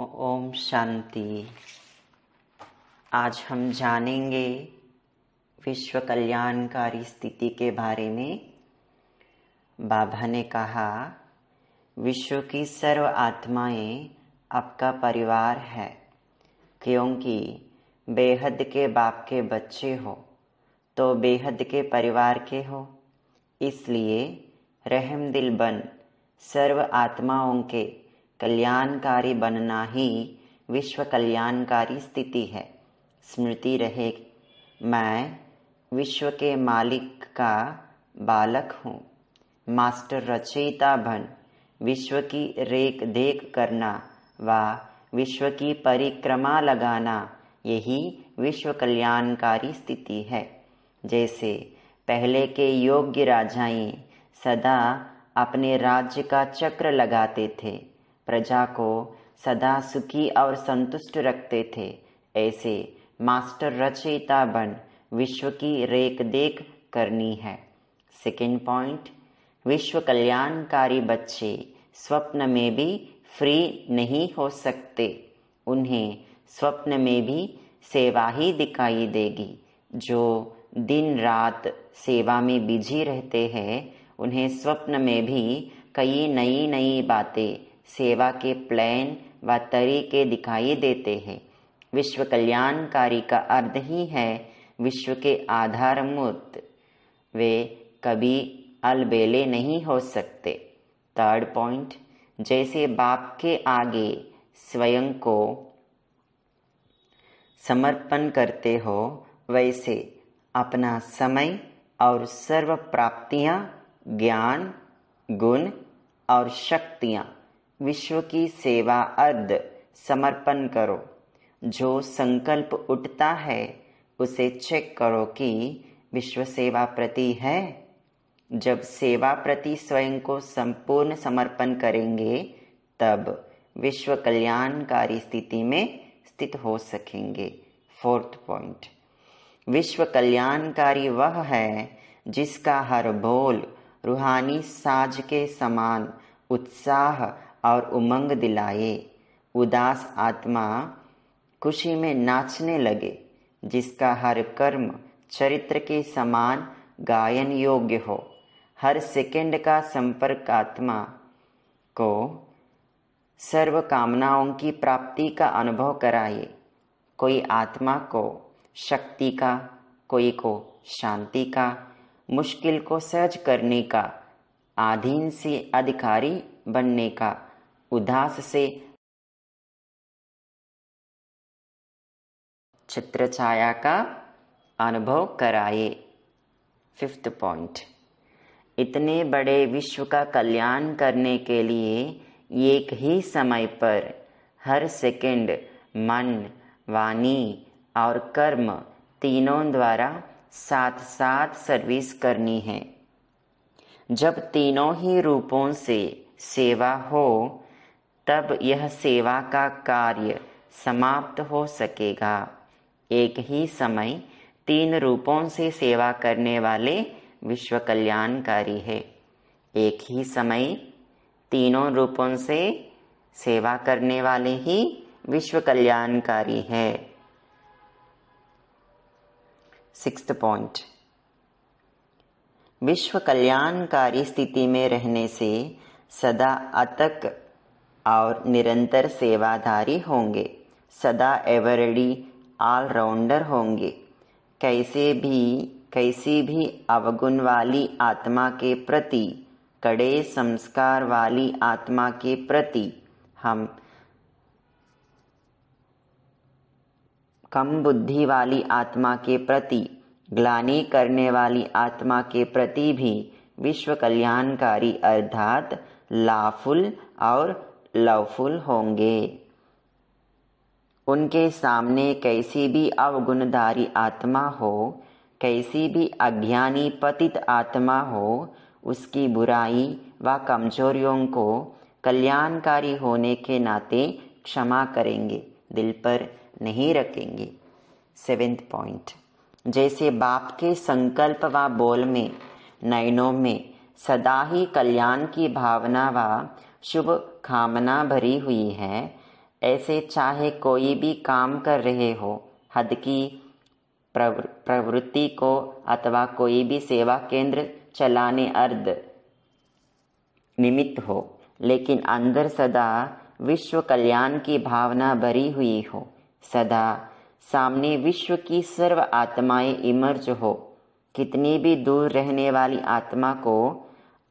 ओम शांति। आज हम जानेंगे विश्व कल्याणकारी स्थिति के बारे में। बाबा ने कहा, विश्व की सर्व आत्माएं आपका परिवार है, क्योंकि बेहद के बाप के बच्चे हो तो बेहद के परिवार के हो। इसलिए रहम दिल बन सर्व आत्माओं के कल्याणकारी बनना ही विश्व कल्याणकारी स्थिति है। स्मृति रहे, मैं विश्व के मालिक का बालक हूँ। मास्टर रचयिता बन विश्व की रेख देख करना व विश्व की परिक्रमा लगाना, यही विश्व कल्याणकारी स्थिति है। जैसे पहले के योग्य राजाएं सदा अपने राज्य का चक्र लगाते थे, प्रजा को सदा सुखी और संतुष्ट रखते थे, ऐसे मास्टर रचयिता बन विश्व की रेख देख करनी है। सेकेंड पॉइंट, विश्व कल्याणकारी बच्चे स्वप्न में भी फ्री नहीं हो सकते। उन्हें स्वप्न में भी सेवा ही दिखाई देगी। जो दिन रात सेवा में बिजी रहते हैं, उन्हें स्वप्न में भी कई नई नई बातें, सेवा के प्लान व तरीके दिखाई देते हैं। विश्व कल्याणकारी का अर्थ ही है विश्व के आधारभूत। वे कभी अलबेले नहीं हो सकते। थर्ड पॉइंट, जैसे बाप के आगे स्वयं को समर्पण करते हो, वैसे अपना समय और सर्व प्राप्तियां, ज्ञान, गुण और शक्तियां विश्व की सेवा अर्ध समर्पण करो। जो संकल्प उठता है उसे चेक करो कि विश्व सेवा प्रति है। जब सेवा प्रति स्वयं को संपूर्ण समर्पण करेंगे, तब विश्व कल्याणकारी स्थिति में स्थित हो सकेंगे। फोर्थ पॉइंट, विश्व कल्याणकारी वह है जिसका हर बोल रूहानी साज के समान उत्साह और उमंग दिलाए। उदास आत्मा खुशी में नाचने लगे। जिसका हर कर्म चरित्र के समान गायन योग्य हो। हर सेकंड का संपर्क आत्मा को सर्व कामनाओं की प्राप्ति का अनुभव कराए। कोई आत्मा को शक्ति का, कोई को शांति का, मुश्किल को सहज करने का, अधीन से अधिकारी बनने का, उदास से छत्र छाया का अनुभव कराए। फिफ्थ पॉइंट, इतने बड़े विश्व का कल्याण करने के लिए एक ही समय पर हर सेकंड मन, वाणी और कर्म तीनों द्वारा साथ साथ सर्विस करनी है। जब तीनों ही रूपों से सेवा हो, तब यह सेवा का कार्य समाप्त हो सकेगा। एक ही समय तीन रूपों से सेवा करने वाले विश्व कल्याणकारी है। एक ही समय तीनों रूपों से सेवा करने वाले ही विश्व कल्याणकारी है। सिक्स्थ पॉइंट, विश्व कल्याणकारी स्थिति में रहने से सदा अतक और निरंतर सेवाधारी होंगे। सदा एवरडी ऑलराउंडर होंगे। कैसी भी अवगुण वाली आत्मा के प्रति, कड़े संस्कार वाली आत्मा के प्रति, हम कम बुद्धि वाली आत्मा के प्रति, ग्लानि करने वाली आत्मा के प्रति भी विश्व कल्याणकारी अर्थात लाफुल और लवफुल होंगे। उनके सामने कैसी भी अवगुणधारी आत्मा हो, कैसी भी अज्ञानी पतित आत्मा हो, उसकी बुराई व कमजोरियों को कल्याणकारी होने के नाते क्षमा करेंगे, दिल पर नहीं रखेंगे। सेवेंथ पॉइंट, जैसे बाप के संकल्प व बोल में, नयनों में सदा ही कल्याण की भावना व शुभ कामना भरी हुई है, ऐसे चाहे कोई भी काम कर रहे हो, हद की प्रवृत्ति को अथवा कोई भी सेवा केंद्र चलाने अर्ध निमित्त हो, लेकिन अंदर सदा विश्व कल्याण की भावना भरी हुई हो, सदा सामने विश्व की सर्व आत्माएं इमर्ज हो। कितनी भी दूर रहने वाली आत्मा को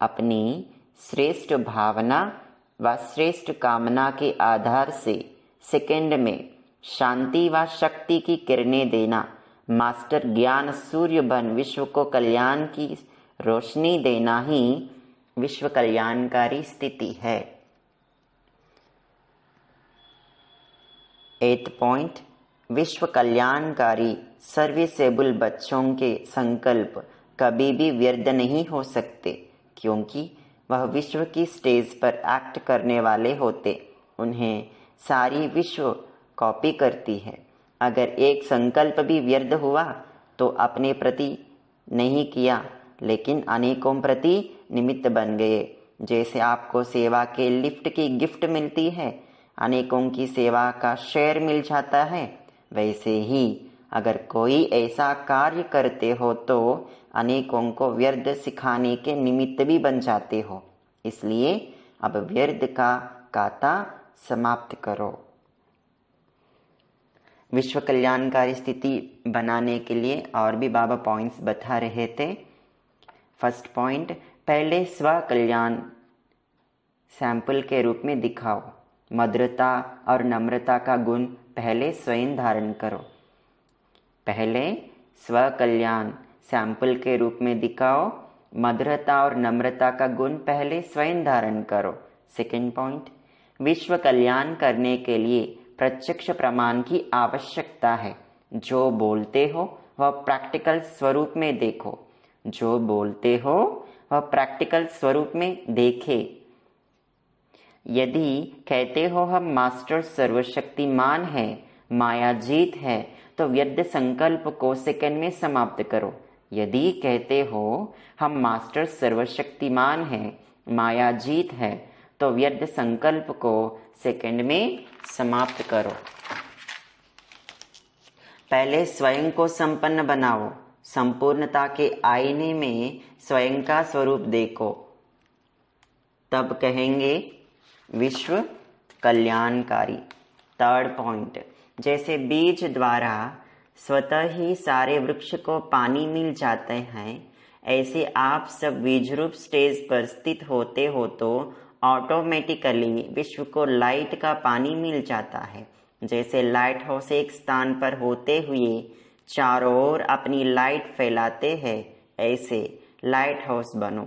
अपनी श्रेष्ठ भावना व श्रेष्ठ कामना के आधार से सेकंड में शांति व शक्ति की किरणें देना, मास्टर ज्ञान सूर्य बन विश्व को कल्याण की रोशनी देना ही विश्व कल्याणकारी स्थिति है। 8th पॉइंट, विश्व कल्याणकारी सर्विसेबल बच्चों के संकल्प कभी भी व्यर्थ नहीं हो सकते, क्योंकि वह विश्व की स्टेज पर एक्ट करने वाले होते। उन्हें सारी विश्व कॉपी करती है। अगर एक संकल्प भी व्यर्थ हुआ तो अपने प्रति नहीं किया, लेकिन अनेकों प्रति निमित्त बन गए। जैसे आपको सेवा के लिफ्ट की गिफ्ट मिलती है, अनेकों की सेवा का शेयर मिल जाता है, वैसे ही अगर कोई ऐसा कार्य करते हो तो अनेकों को व्यर्थ सिखाने के निमित्त भी बन जाते हो। इसलिए अब व्यर्थ का काता समाप्त करो। विश्व कल्याणकारी स्थिति बनाने के लिए और भी बाबा पॉइंट्स बता रहे थे। फर्स्ट पॉइंट, पहले स्व कल्याण सैंपल के रूप में दिखाओ। मधुरता और नम्रता का गुण पहले स्वयं धारण करो। पहले स्व कल्याण सैंपल के रूप में दिखाओ। मधुरता और नम्रता का गुण पहले स्वयं धारण करो। सेकंड पॉइंट, विश्व कल्याण करने के लिए प्रत्यक्ष प्रमाण की आवश्यकता है। जो बोलते हो वह प्रैक्टिकल स्वरूप में देखो। जो बोलते हो वह प्रैक्टिकल स्वरूप में देखे। यदि कहते हो हम मास्टर सर्वशक्तिमान है, माया जीत है, तो व्यर्थ संकल्प को सेकंड में समाप्त करो। यदि कहते हो हम मास्टर सर्वशक्तिमान है, माया जीत है, तो व्यर्थ संकल्प को सेकंड में समाप्त करो। पहले स्वयं को संपन्न बनाओ। संपूर्णता के आईने में स्वयं का स्वरूप देखो, तब कहेंगे विश्व कल्याणकारी। थर्ड पॉइंट, जैसे बीज द्वारा स्वतः ही सारे वृक्ष को पानी मिल जाते हैं, ऐसे आप सब बीज रूप स्टेज पर स्थित होते हो तो ऑटोमेटिकली विश्व को लाइट का पानी मिल जाता है। जैसे लाइट हाउस एक स्थान पर होते हुए चारों ओर अपनी लाइट फैलाते हैं, ऐसे लाइट हाउस बनो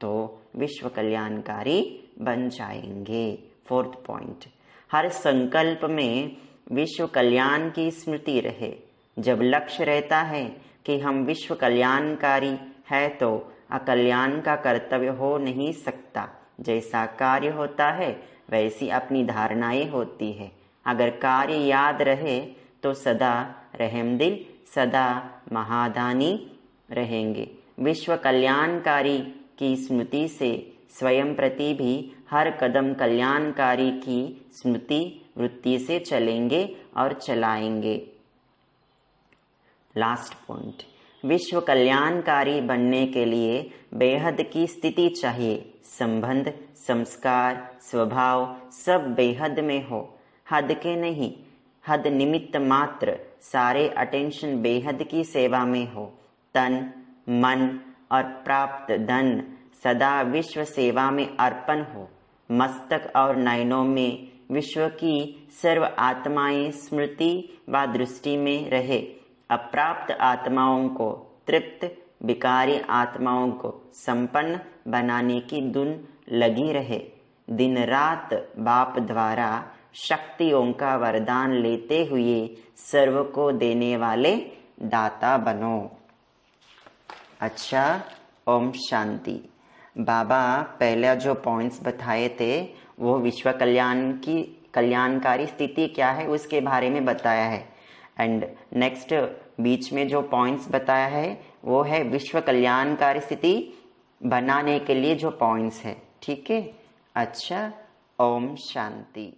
तो विश्व कल्याणकारी बन जाएंगे। फोर्थ पॉइंट, हर संकल्प में विश्व कल्याण की स्मृति रहे। जब लक्ष्य रहता है कि हम विश्व कल्याणकारी है तो अकल्याण का कर्तव्य हो नहीं सकता। जैसा कार्य होता है वैसी अपनी धारणाएं होती है। अगर कार्य याद रहे तो सदा रहमदिल, सदा महादानी रहेंगे। विश्व कल्याणकारी की स्मृति से स्वयं प्रति भी हर कदम कल्याणकारी की स्मृति वृत्ति से चलेंगे और चलाएंगे। लास्ट पॉइंट, विश्व कल्याणकारी बनने के लिए बेहद की स्थिति चाहिए। संबंध, संस्कार, स्वभाव सब बेहद में हो, हद के नहीं। हद निमित्त मात्र, सारे अटेंशन बेहद की सेवा में हो। तन, मन और प्राप्त धन सदा विश्व सेवा में अर्पण हो। मस्तक और नयनों में विश्व की सर्व आत्माएं स्मृति व दृष्टि में रहे। अप्राप्त आत्माओं को तृप्त, विकारी आत्माओं को संपन्न बनाने की धुन लगी रहे। दिन रात बाप द्वारा शक्तियों का वरदान लेते हुए सर्व को देने वाले दाता बनो। अच्छा, ओम शांति। बाबा पहले जो पॉइंट्स बताए थे वो विश्व कल्याण की कल्याणकारी स्थिति क्या है उसके बारे में बताया है। एंड नेक्स्ट बीच में जो पॉइंट्स बताया है वो है विश्व कल्याणकारी स्थिति बनाने के लिए जो पॉइंट्स है। ठीक है, अच्छा, ओम शांति।